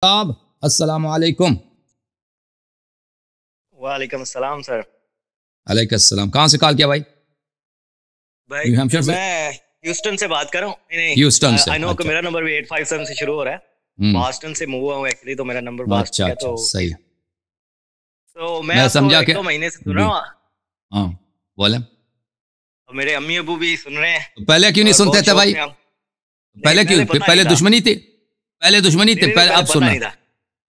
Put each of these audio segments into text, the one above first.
साहब अस्सलाम वालेकुम। वालेकुम अस्सलाम सर। अलैकुम अस्सलाम। कहाँ से कॉल किया भाई? भाई न्यू हैम्पशायर से? मैं ह्यूस्टन से बात कर रहा हूँ। ह्यूस्टन से, आई नो कि अच्छा। मेरा नंबर भी 857 से शुरू हो रहा है। बॉस्टन से मूव हुआ हूँ एक्चुअली, तो मेरा नंबर बॉस्टन अच्छा का। अच्छा, सही है। तो मैं मैं आपको समझा एक कि दो महीने से सुन जी, रहा हूँ, हाँ बोले। और मेरे अम्मी अबू भी सुन रहे हैं तो पहले क्यों नहीं और सुनते बहुत थे शौक भाई? से हम। नहीं, पहले क्यों? पहले पता पहले नहीं था। दुश्मनी थी? पहले दुश्मनी नहीं थी, नहीं नहीं, पहले पहले अब पता सुनना? नहीं था।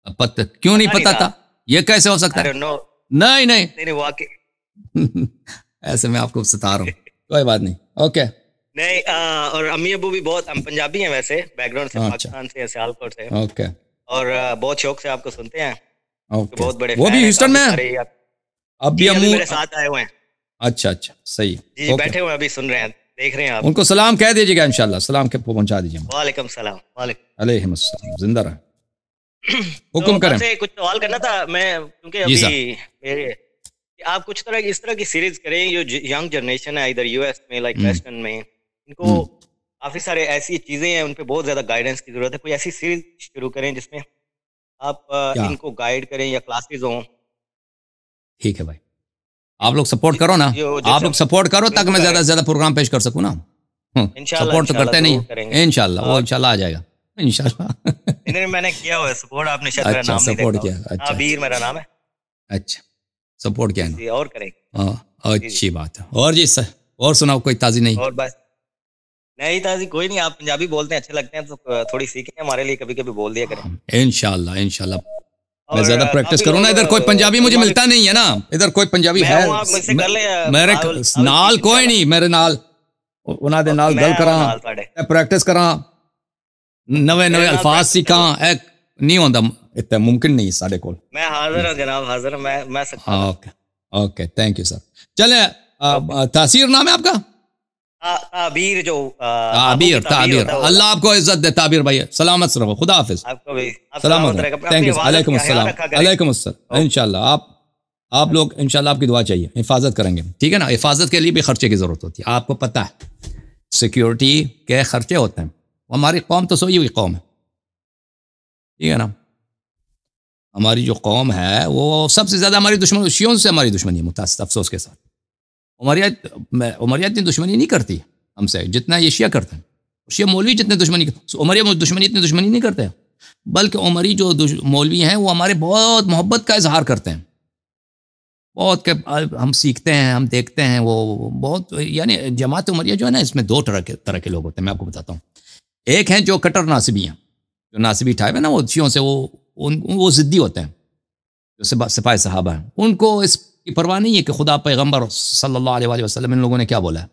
अब पता क्यों नहीं पता नहीं पता था। था? ये कैसे हो सकता आई है? Don't know. नहीं नहीं नहीं नहीं वाकई। ऐसे मैं आपको सता रहा हूँ, कोई बात नहीं। ओके। नहीं और अम्मी अबू भी बहुत, हम पंजाबी हैं वैसे, बैकग्राउंड से अच्छा, पाकिस्तान से, सियालकोट से। ओके और बहुत शौक से आपको सुनते हैं, ओके। बहुत बड़े वो भी फैन हैं ह्यूस्टन काफी में है? सारे। अब भी जी अभी अम्मू? मेरे साथ आए हुए हैं। अच्छा अच्छा, सही है, जी ओके। बैठे हुए हैं, अभी सुन रहे हैं, देख रहे हैं आप। उनको सलाम कह दीजिएगा, इंशाल्लाह सलाम के पहुंचा दीजिए। वालेकुम सलाम। वालेकुम। अलैहिम अस्सलाम, जिंदा रहे। तो हुक्म करें। आपसे कुछ सवाल करना था मैं, क्योंकि जी अभी सर। मेरे कि आप कुछ तरह इस तरह की सीरीज करें जो यंग जनरेशन है, इधर यूएस में, लाइक हम्म, वेस्टर्न में, इनको काफी सारे ऐसी चीजें हैं, उन पे बहुत ज्यादा गाइडेंस की जरूरत है। कोई ऐसी सीरीज शुरू करें जिसमें आप क्या? इनको गाइड करें, या क्लासेस हों। ठीक है भाई, आप लोग सपोर्ट करो ना। जो आप जिससे लोग सपोर्ट करो ताकि बिल्कुल मैं ज्यादा करें। से ज्यादा प्रोग्राम पेश कर सकूं ना। इंशाल्लाह सपोर्ट तो इंशाल्लाह करते नहीं जरूर करेंगे। है। इंशाल्लाह वो और इंशाल्लाह आ जाएगा, इंशाल्लाह। नहीं नहीं, मैंने किया हुआ है सपोर्ट, आपने शायद मेरा अच्छा, नाम नहीं सपोर्ट देखा किया, होगा। अच्छा आबिर मेरा अच्छा नाम है। अच्छा, सपोर्ट किया जी ना। जी, और करेंगे। हाँ, जी जी। अच्छी बात है। और जी सर, और सुनाओ कोई ताज़ी नहीं? और बस नहीं ताजी कोई नहीं, आप पंजाबी बोलते हैं, अच्छे लगते हैं, तो थोड़ी सीखें हमारे लिए, कभी कभी बोल दिया करें। इंशाल्लाह इंशाल्लाह मैं और ज्यादा प्रैक्टिस काफी करूँ ना। लोग इधर कोई पंजाबी मुझे तर्जुमा भी। मिलता नहीं है ना, इधर कोई पंजाबी मैं है? हूँ, आप मुझसे कर लें। मेरे आई विल नाल टीच कोई नहीं, इंशाल्लाह। मेरे नाल उन्हों दे नाल मैं गल हूँ करा, नाल साढ़े। प्रैक्टिस करा, नवे नवे मेरे नाल अल्फाज प्रैक्टिस सीखा। करो। एक नहीं होता, इतना मुमकिन नहीं साढ़े को। मैं हाजिर हूँ जनाब, हाजिर हूँ, मैं सिखा दूँ। Okay okay, thank you sir. चले, ओके। तासीर नाम है आपका? ताबीर, जो आबू की ताबीर, ताबीर ताबीर, होता है वो अल्लाह आपको इज्जत दे। ताबीर भाई, सलामत रहो, खुदा हाफिज। आपको भी। आप सलामत सलामत रहो, रहेगा, थैंक अपनी यू। हिफाजत अलैकुम का ख्याल अस्सलाम, रखा करें। अलैकुम अस्सलाम। ओके। इंशाल्लाह आप लोग इंशाल्लाह आपकी दुआ चाहिए, हिफाजत करेंगे, ठीक है ना। हिफाजत के लिए भी खर्चे की ज़रूरत होती है, आपको पता है सिक्योरिटी के खर्चे होते हैं। हमारी कौम तो सोई हुई कौम है, ठीक है ना। हमारी जो कौम है वो सबसे ज़्यादा हमारी दुश्मन शियों से हमारी दुश्मनी है, मुतासिर अफसोस के साथ। उमरिया इतनी दुश्मनी नहीं करती हमसे जितना ये शिया करते हैं। शिया मौलवी जितने दुश्मनी, उमरिया दुश्मनी इतनी दुश्मनी नहीं करते हैं, बल्कि उमरी जो मौलवी हैं वो हमारे बहुत मोहब्बत का इजहार करते हैं। बहुत के हम सीखते हैं, हम देखते हैं, वो बहुत, यानी जमात उमरिया जो है ना, इसमें दो तरह के लोग होते हैं, मैं आपको बताता हूँ। एक हैं जो कट्टर नासिबी हैं, जो नासिबी टाइप है ना, वो शियों से वो ज़िद्दी होते हैं, जो सिपाही साहबा हैं। उनको इसकी परवाह नहीं है कि खुदा पैगम्बर सल्लल्लाहु अलैहि वसल्लम इन लोगों ने क्या बोला है।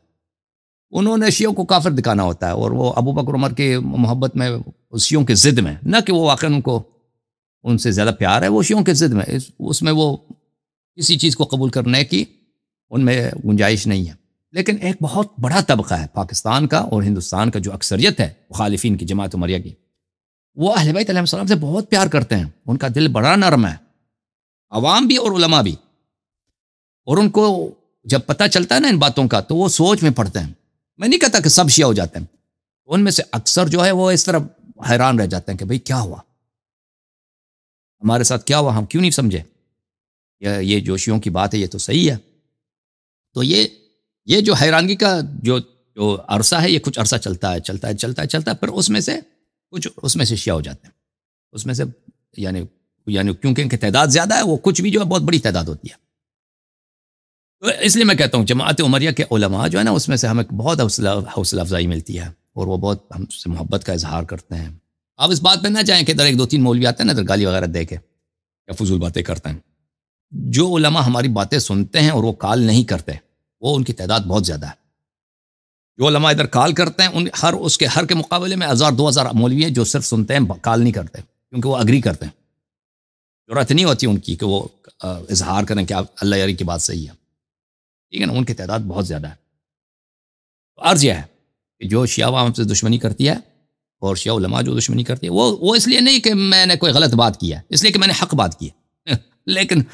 उन्होंने शियों को काफिर दिखाना होता है, और वो अबू बकर उमर के मोहब्बत में, शियों की ज़िद में, न कि वो वाकई उनको उनसे ज़्यादा प्यार है, वो शियों की ज़िद में, उसमें वो किसी चीज़ को कबूल करने की उनमें गुंजाइश नहीं है। लेकिन एक बहुत बड़ा तबका है पाकिस्तान का और हिंदुस्तान का, जो अक्सरियत है मुखालिफिन की, जमात उमरिया की, वो अहले बैत अलैहिस्सलाम से बहुत प्यार करते हैं। उनका दिल बड़ा नरम है, अवाम भी और उलमा भी। और उनको जब पता चलता है ना इन बातों का, तो वो सोच में पड़ते हैं। मैं नहीं कहता कि सब शिया हो जाते हैं, उनमें से अक्सर जो है वो इस तरह हैरान रह जाते हैं कि भाई क्या हुआ, हमारे साथ क्या हुआ, हम क्यों नहीं समझे, ये जो शियों की बात है ये तो सही है। तो ये जो हैरानगी का जो अरसा है, ये कुछ अरसा चलता है, फिर उसमें से कुछ उसमें से शिया हो जाते हैं, उसमें से, यानी क्योंकि इनकी तादाद ज़्यादा है, वो कुछ भी जो है बहुत बड़ी तादाद होती है। तो इसलिए मैं कहता हूँ जमात उमरिया के उलमा जो है ना, उसमें से हमें बहुत हौसला अफजाई मिलती है, और वो बहुत हमसे मोहब्बत का इजहार करते हैं। आप इस बात पर ना चाहें कि इधर एक दो तीन मौलवी आते हैं ना, इधर गाली वगैरह दे के या फजूल बातें करते हैं। जो उलमा हमारी बातें सुनते हैं और वो कॉल नहीं करते, वो उनकी तादाद बहुत ज़्यादा है। जो उलमा इधर कॉल करते हैं, उन हर के मुकाबले में 1000-2000 मौलवी हैं जो सिर्फ सुनते हैं, कॉल नहीं करते, क्योंकि वो अग्री करते हैं। ज़रूरत नहीं होती उनकी कि वो इजहार करें कि अल्लाह यारी की बात सही है, ठीक है ना। उनकी तादाद बहुत ज़्यादा है। तो अर्ज़ यह है कि जो शिया अवाम से दुश्मनी करती है, और शिया उलमा जो दुश्मनी करती है, वो इसलिए नहीं कि मैंने कोई गलत बात की है, इसलिए कि मैंने हक बात की है। लेकिन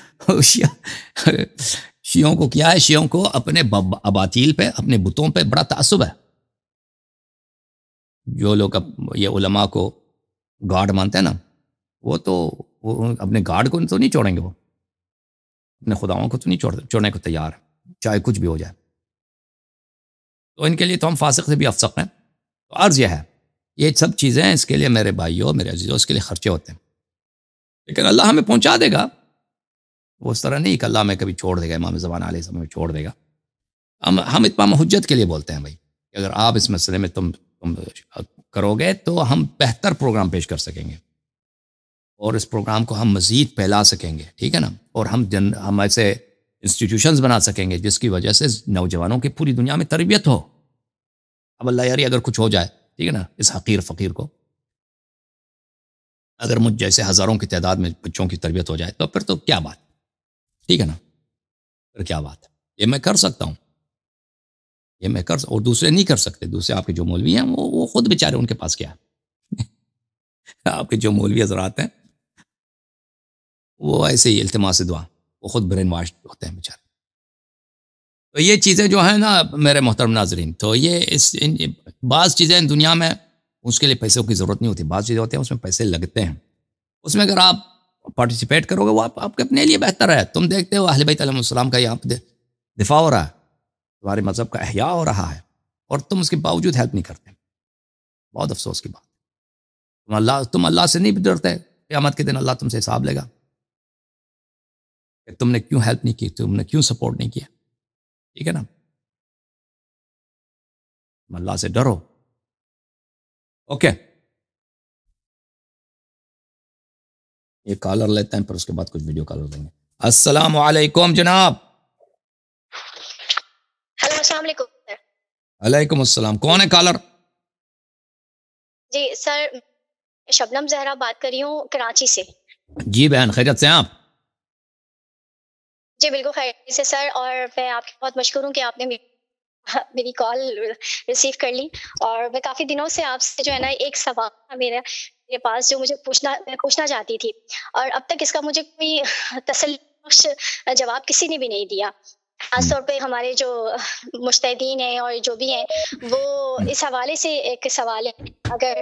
शियों को क्या है, शियों को अपने अबातील पे, अपने बुतों पे बड़ा तासुब है। जो लोग ये उलमा को गॉड मानते हैं ना, وہ تو وہ اپنے گارڈ کو تو نہیں چھوڑیں گے، وہ اپنے خداؤں کو تو نہیں چھوڑنے کو تیار ہے، چاہے کچھ بھی ہو جائے. تو ان کے لیے تو ہم فاسق سے بھی افسق ہیں. تو عرض یہ ہے، یہ سب چیزیں اس کے لیے میرے بھائیوں، میرے عزیزوں، اس کے لیے خرچے ہوتے ہیں، لیکن اللہ ہمیں پہنچا دے گا. وہ اس طرح نہیں کہ اللہ ہمیں کبھی چھوڑ دے گا، امام زمان علیہ السلام ہمیں چھوڑ دے گا. ہم اتمام حجت کے لیے بولتے ہیں بھائی کہ اگر آپ اس مسئلے میں تم کرو گے تو ہم بہتر پروگرام پیش کر سکیں گے، اور اس پروگرام کو ہم مزید پھیلا سکیں گے، ٹھیک ہے نا. اور ہم ایسے انسٹیٹیوشنز بنا سکیں گے جس کی وجہ سے نوجوانوں کی پوری دنیا میں تربیت ہو. اب اللہ یاری اگر کچھ ہو جائے، ٹھیک ہے نا، اس حقیر فقیر کو، اگر مجھ جیسے ہزاروں کی تعداد میں بچوں کی تربیت ہو جائے تو پھر تو کیا بات، ٹھیک ہے نا، پھر کیا بات ہے. یہ میں کر سکتا ہوں، یہ میں اور دوسرے نہیں کر سکتے. دوسرے آپ کے جو مولوی ہیں وہ خود بیچارے، ان کے پاس کیا ہے. آپ کے جو مولوی حضرات ہیں وہ ایسے ہی التماس دعا، وہ خود برین واش ہوتے ہیں بیچارے. تو یہ چیزیں جو ہیں نا میرے محترم ناظرین، تو یہ بعض چیزیں دنیا میں اس کے لیے پیسوں کی ضرورت نہیں ہوتی، بعض چیزیں ہوتی ہیں اس میں پیسے لگتے ہیں. اس میں اگر آپ پارٹیسپیٹ کرو گے وہ آپ کے اپنے لیے بہتر ہے. تم دیکھتے ہو اہل بیت علیہ السلام کا یہاں پہ دفاع ہو رہا ہے، تمہارے مذہب کا احیاء ہو رہا ہے، اور تم اس کے باوجود ہیلپ نہیں کرتے. بہت افسوس کی بات. تم اللہ سے نہیں ڈرتے، قیامت کے دن اللہ تم سے حساب لے گا کہ تم نے کیوں ہیلپ نہیں کی، تم نے کیوں سپورٹ نہیں کیا. ٹھیک ہے نا، اللہ سے ڈرو. اوکے، یہ کالر لیتے ہیں، پھر اس کے بعد کچھ ویڈیو کالر دیں گے. السلام علیکم جناب. ہیلو، السلام علیکم سر. وعلیکم السلام. کون ہے کالر؟ جی سر، شبنم زہرا بات کر رہی ہوں کراچی سے. جی بہن، خیریت سے ہیں آپ؟ جی بالکل خیریت سے سر، اور میں آپ کی بہت مشکور ہوں کہ آپ نے میری کال ریسیو کر لی. اور میں کافی دنوں سے آپ سے جو ہے نا ایک سوال تھا میرے پاس جو مجھے پوچھنا چاہتی تھی، اور اب تک اس کا مجھے کوئی تسلی بخش جواب کسی نے بھی نہیں دیا. خاص طور پہ ہمارے جو مجتہدین ہیں اور جو بھی ہیں وہ اس حوالے سے ایک سوال ہے، اگر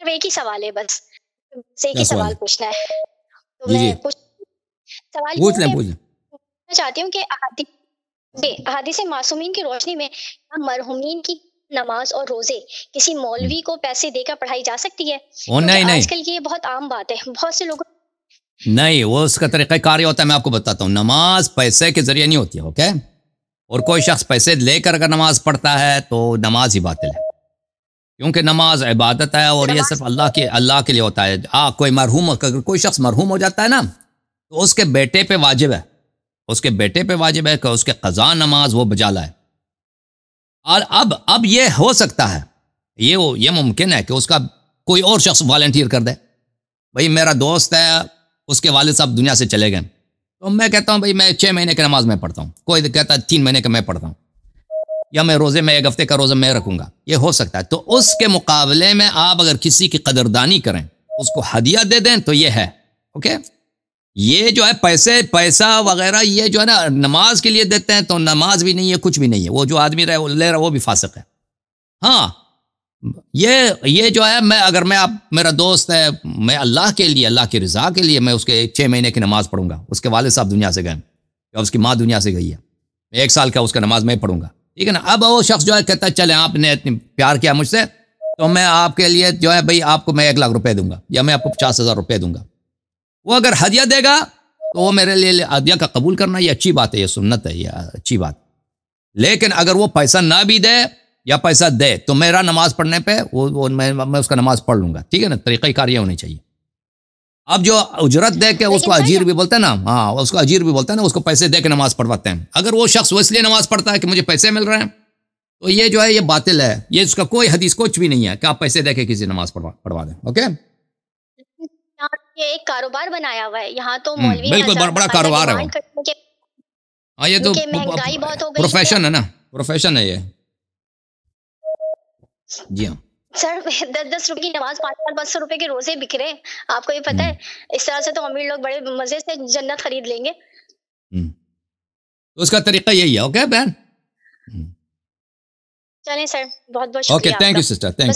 ایک ہی سوال ہے، بس ایک ہی سوال پوچھنا ہے تو میں سوال پوچھنا چاہتی ہوں کہ احادیث معصومین کی روشنی میں مرحومین کی نماز اور روزے کسی مولوی کو پیسے دے کر پڑھائی جا سکتی ہے؟ نہیں، آج کل یہ بہت عام بات ہے، بہت سے لوگوں نہیں، وہ اس کا طریقہ کار یہ ہوتا ہے. میں آپ کو بتاتا ہوں، نماز پیسے کے ذریعے نہیں ہوتی ہے. اوکے، اور کوئی شخص پیسے لے کر اگر نماز پڑھتا ہے تو نماز ہی باطل ہے، کیونکہ نماز عبادت ہے اور یہ صرف اللہ کے لیے ہوتا ہے. کوئی مرحوم، اگر کوئی شخص مرحوم ہو جاتا ہے نا تو اس کے بیٹے پہ واجب ہے، اس کے بیٹے پہ واجب ہے کہ اس کے قضا نماز وہ بجا لائے. اور اب یہ ہو سکتا ہے، یہ ممکن ہے کہ اس کا کوئی اور شخص والنٹیئر کر دے. بھئی میرا دوست ہے، اس کے والد صاحب دنیا سے چلے گئے، تو میں کہتا ہوں بھئی میں 6 مہینے کی نماز میں پڑھتا ہوں، کوئی کہتا ہے 3 مہینے کا میں پڑھتا ہوں، یا میں روزے میں 1 ہفتے کا روزہ میں رکھوں گا. یہ ہو سکتا ہے. تو اس کے مقابلے میں آپ اگر کسی کی قدردانی کریں، اس کو ہدیہ دے دیں تو یہ ہے. اوکے، یہ جو ہے پیسہ وغیرہ یہ جو ہے نا نماز کے لیے دیتے ہیں تو نماز بھی نہیں ہے، کچھ بھی نہیں ہے. وہ جو آدمی لے رہا وہ بھی فاسق ہے. ہاں، یہ جو ہے میرا دوست ہے، میں اللہ کے لیے، اللہ کی رضا کے لیے میں اس کے 6 مہینے کی نماز پڑھوں گا. اس کے والد صاحب دنیا سے گئے یا اس کی ماں دنیا سے گئی ہے، 1 سال کا اس کا نماز میں پڑھوں گا. ٹھیک ہے نا. اب وہ شخص جو ہے کہتا ہے چلیں آپ نے اتنی پیار کیا مجھ سے تو میں آپ کے لیے جو ہے بھئی آپ کو میں 1 لاکھ روپے دوں گا، یا میں آپ کو 50,000 روپے دوں گا. وہ اگر ہدیہ دے گا تو وہ میرے لیے ہدیہ کا قبول کرنا یہ اچھی بات ہے، یہ سنت ہے، یہ اچھی بات. لیکن اگر وہ پیسہ نہ بھی دے یا پیسہ دے تو میرا نماز پڑھنے پہ میں اس کا نماز پڑھ لوں گا. ٹھیک ہے نا. طریقہ کار یہ ہونی چاہیے. اب جو اجرت دے کے اس کو اجیر بھی بولتے ہیں نا، ہاں اس کو اجیر بھی بولتے ہیں نا، اس کو پیسے دے کے نماز پڑھواتے ہیں. اگر وہ شخص وہ اس لیے نماز پڑھتا ہے کہ مجھے پیسے مل رہے ہیں تو یہ جو ہے یہ باطل ہے. یہ اس کا کوئی حدیث کچھ بھی نہیں ہے کہ آپ پیسے دے کے کسی نماز پڑھوا دیں. اوکے، یہ ایک کاروبار بنایا ہوا ہے یہاں تو مولوی بالکل بڑا کاروبار ہے وہ. ہاں، یہ تو مہنگائی بہت ہو گئی، پروفیشن ہے نا، پروفیشن ہے یہ. جی ہاں سر، 10 روپے کی نماز، 500 روپے کے روزے بک رہے ہیں. آپ کو یہ پتہ ہے؟ اس طرح سے تو امیر لوگ بڑے مزے سے جنت خرید لیں گے. تو اس کا طریقہ یہی ہے. اوکے بہن، چلیں سر، بہت بہت اوکے، شکریہ. Thank you sister, thank you.